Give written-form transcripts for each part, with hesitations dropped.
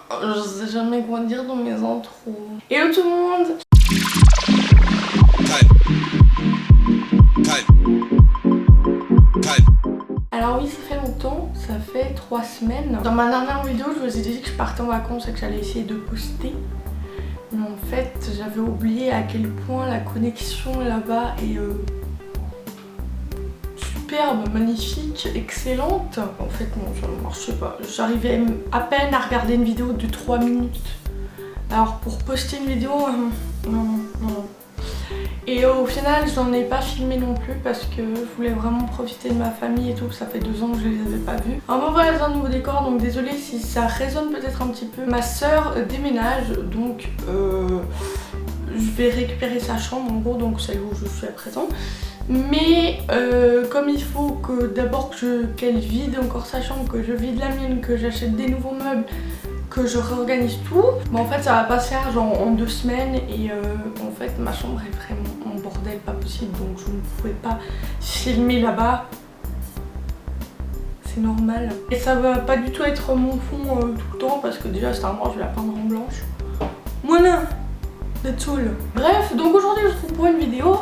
Je sais jamais quoi dire dans mes intros. Hello tout le monde. Alors oui, ça fait longtemps, ça fait 3 semaines. Dans ma dernière vidéo, je vous ai dit que je partais en vacances et que j'allais essayer de poster. Mais en fait, j'avais oublié à quel point la connexion là-bas est superbe, magnifique, excellente. En fait, non, ça ne marchait pas. J'arrivais à peine à regarder une vidéo de 3 minutes. Alors pour poster une vidéo, non. Et au final, j'en ai pas filmé non plus parce que je voulais vraiment profiter de ma famille et tout. Ça fait 2 ans que je les avais pas vus. Alors moi voilà, c'est un nouveau décor, donc désolée si ça résonne peut-être un petit peu. Ma soeur déménage, donc je vais récupérer sa chambre en gros, donc celle où je suis à présent. Mais comme il faut que d'abord qu'elle vide encore sa chambre, que je vide la mienne, que j'achète des nouveaux meubles, que je réorganise tout, mais en fait ça va pas se faire genre en 2 semaines et en fait ma chambre est vraiment en bordel pas possible, donc je ne pouvais pas filmer là-bas. C'est normal. Et ça va pas du tout être mon fond tout le temps parce que déjà c'est un noir, je vais la peindre en blanche. Voilà, that's all. Bref, donc aujourd'hui je vous retrouve pour une vidéo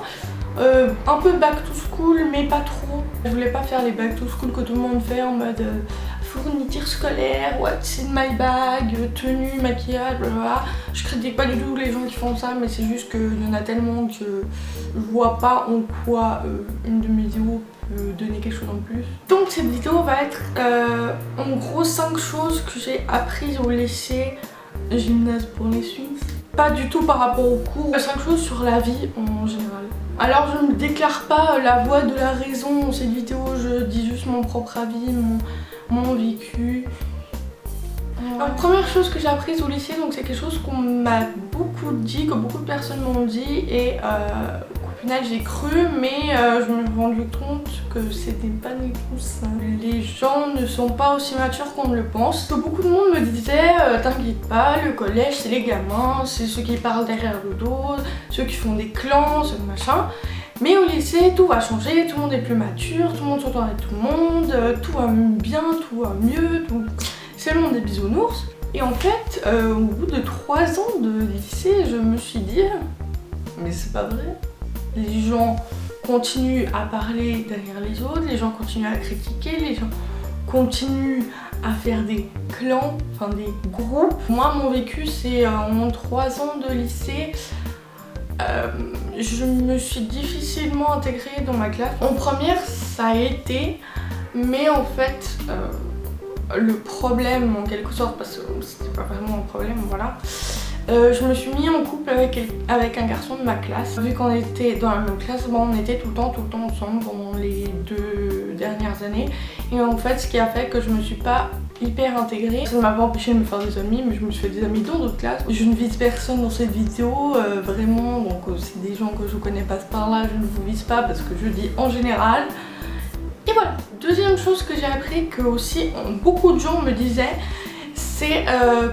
un peu back to school mais pas trop. Je voulais pas faire les back to school que tout le monde fait en mode fourniture scolaire, what's in my bag, tenue, maquillage, blablabla. Je critique pas du tout les gens qui font ça, mais c'est juste qu'il y en a tellement que je vois pas en quoi une de mes vidéos peut donner quelque chose en plus. Donc cette vidéo va être en gros 5 choses que j'ai apprises au lycée gymnase pour les Suisses. Pas du tout par rapport au cours, 5 choses sur la vie en général. Alors je ne déclare pas la voix de la raison dans cette vidéo, je dis juste mon propre avis, mon vécu. La première chose que j'ai apprise au lycée, donc c'est quelque chose qu'on m'a beaucoup dit, que beaucoup de personnes m'ont dit et qu'au final j'ai cru, mais je me suis rendu compte que c'était pas du tout ça. Les gens ne sont pas aussi matures qu'on ne le pense. Que beaucoup de monde me disait t'inquiète pas, le collège c'est les gamins, c'est ceux qui parlent derrière le dos, ceux qui font des clans, ceux machin. Mais au lycée, tout va changer, tout le monde est plus mature, tout le monde s'entend avec tout le monde, tout va bien, tout va mieux, tout... c'est le monde des bisounours. Et en fait, au bout de 3 ans de lycée, je me suis dit, mais c'est pas vrai. Les gens continuent à parler derrière les autres, les gens continuent à critiquer, les gens continuent à faire des clans, enfin des groupes. Moi, mon vécu, c'est en 3 ans de lycée, je me suis difficilement intégrée dans ma classe. En première, ça a été, mais en fait, le problème en quelque sorte, parce que c'était pas vraiment un problème, voilà. Je me suis mis en couple avec un garçon de ma classe. Vu qu'on était dans la même classe, bon, on était tout le temps ensemble pendant les 2 dernières années. Et en fait, ce qui a fait que je me suis pas hyper intégrée. Ça ne m'a pas empêché de me faire des amis, mais je me suis fait des amis dans d'autres classes. Je ne vise personne dans cette vidéo, vraiment, donc c'est des gens que je connais pas par là, je ne vous vise pas parce que je dis en général. Et voilà. Deuxième chose que j'ai appris, que aussi beaucoup de gens me disaient, c'est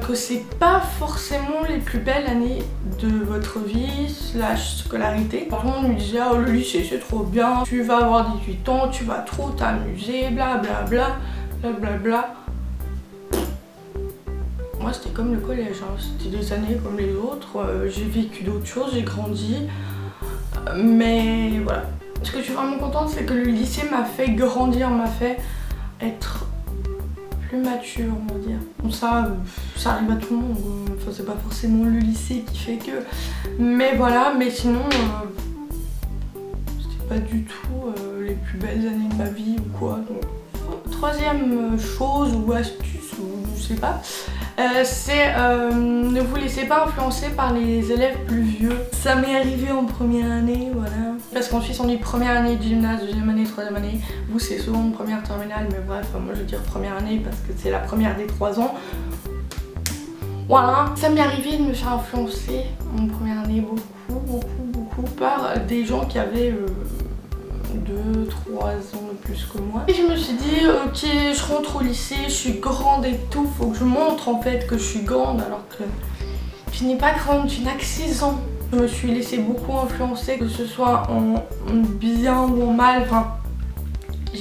que c'est pas forcément les plus belles années de votre vie / scolarité. Tout le monde me disait oh, le lycée c'est trop bien, tu vas avoir 18 ans, tu vas trop t'amuser, blablabla, blablabla. Moi c'était comme le collège, hein. C'était des années comme les autres, j'ai vécu d'autres choses, j'ai grandi, mais voilà. Ce que je suis vraiment contente, c'est que le lycée m'a fait grandir, m'a fait être plus mature, on va dire. Bon, ça arrive à tout le monde, enfin c'est pas forcément le lycée qui fait que, mais voilà, mais sinon c'était pas du tout les plus belles années de ma vie ou quoi. Donc. Troisième chose ou astuce ou je sais pas, c'est ne vous laissez pas influencer par les élèves plus vieux. Ça m'est arrivé en première année, voilà. Parce qu'en Suisse on dit première année de gymnase, deuxième année, troisième année. Vous c'est souvent première terminale, mais bref, moi je veux dire première année parce que c'est la première des 3 ans. Voilà, ça m'est arrivé de me faire influencer en première année beaucoup par des gens qui avaient 2-3 ans de plus que moi. Et je me suis dit ok, je rentre au lycée, je suis grande et tout, faut que je montre en fait que je suis grande alors que tu n'es pas grande, tu n'as que 6 ans. Je me suis laissée beaucoup influencer, que ce soit en bien ou en mal, enfin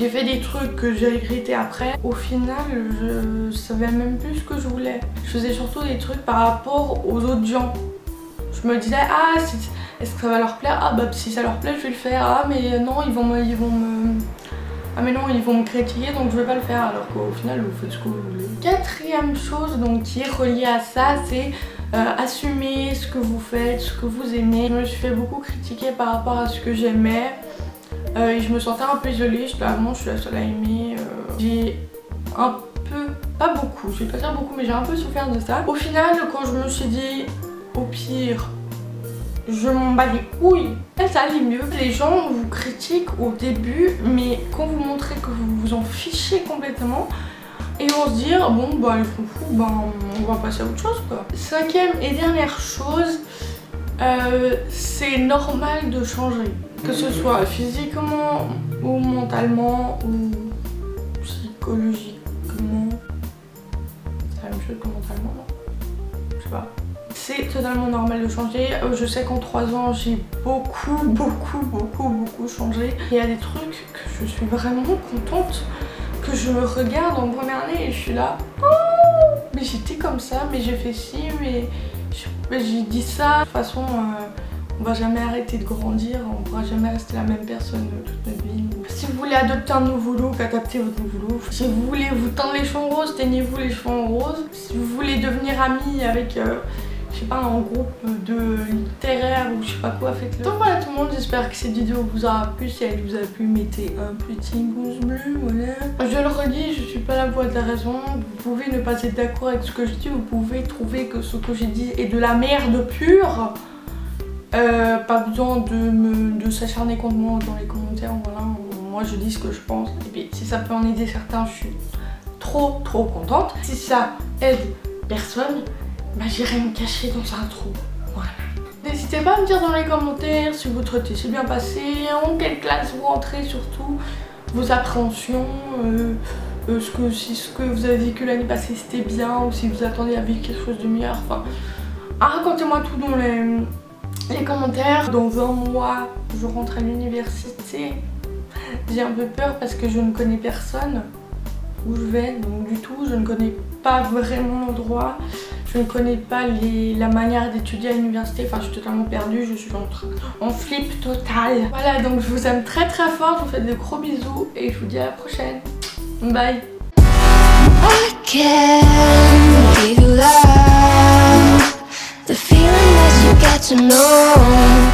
J'ai fait des trucs que j'ai regretté après. Au final, je savais même plus ce que je voulais. Je faisais surtout des trucs par rapport aux autres gens. Je me disais, ah, est-ce que ça va leur plaire? Ah bah si ça leur plaît, je vais le faire. Ah mais non, ils vont me critiquer, donc je vais pas le faire. Alors qu'au final, vous faites ce que vous voulez. Quatrième chose donc qui est reliée à ça, c'est assumer ce que vous faites, ce que vous aimez. Je me suis fait beaucoup critiquer par rapport à ce que j'aimais. Et je me sentais un peu isolée, je suis la seule à aimer. J'ai un peu, pas beaucoup, je vais pas dire beaucoup, mais j'ai un peu souffert de ça. Au final, quand je me suis dit, au pire, je m'en bats les couilles, ça allait mieux. Les gens vous critiquent au début, mais quand vous montrez que vous vous en fichez complètement, et vont se dire, bon bah ils sont fous, ben on va passer à autre chose quoi. Cinquième et dernière chose, c'est normal de changer. Que ce soit physiquement ou mentalement ou psychologiquement. C'est la même chose que mentalement, non? Je sais pas. C'est totalement normal de changer. Je sais qu'en 3 ans, j'ai beaucoup changé. Il y a des trucs que je suis vraiment contente, que je me regarde en première année et je suis là. Oh, mais j'étais comme ça, mais j'ai fait ci, mais j'ai dit ça. De toute façon, on va jamais arrêter de grandir, on pourra jamais rester la même personne toute notre vie. Si vous voulez adopter un nouveau look, adaptez votre nouveau look. Si vous voulez vous teindre les cheveux en rose, teignez-vous les cheveux en rose. Si vous voulez devenir ami avec, je sais pas, un groupe de littéraire ou je sais pas quoi, faites-le. Donc voilà tout le monde, j'espère que cette vidéo vous aura plu. Si elle vous a plu, mettez un petit pouce bleu, voilà. Je le redis, je suis pas la voix de la raison. Vous pouvez ne pas être d'accord avec ce que je dis, vous pouvez trouver que ce que j'ai dit est de la merde pure. Pas besoin de s'acharner contre moi dans les commentaires, voilà. Moi je dis ce que je pense. Et puis si ça peut en aider certains, je suis trop contente. Si ça aide personne, bah j'irai me cacher dans un trou. Voilà. N'hésitez pas à me dire dans les commentaires si votre été s'est bien passé, en quelle classe vous rentrez surtout, vos appréhensions, si ce que vous avez vécu l'année passée c'était bien ou si vous attendez à vivre quelque chose de meilleur. Enfin, racontez-moi tout dans les commentaires. Dans 20 mois, je rentre à l'université. J'ai un peu peur parce que je ne connais personne où je vais, donc du tout, je ne connais pas vraiment l'endroit. Je ne connais pas la manière d'étudier à l'université, enfin je suis totalement perdue, je suis en flip total. Voilà, donc je vous aime très fort, je vous fais de gros bisous et je vous dis à la prochaine. Bye. I can't give you love, the feeling that you got to know.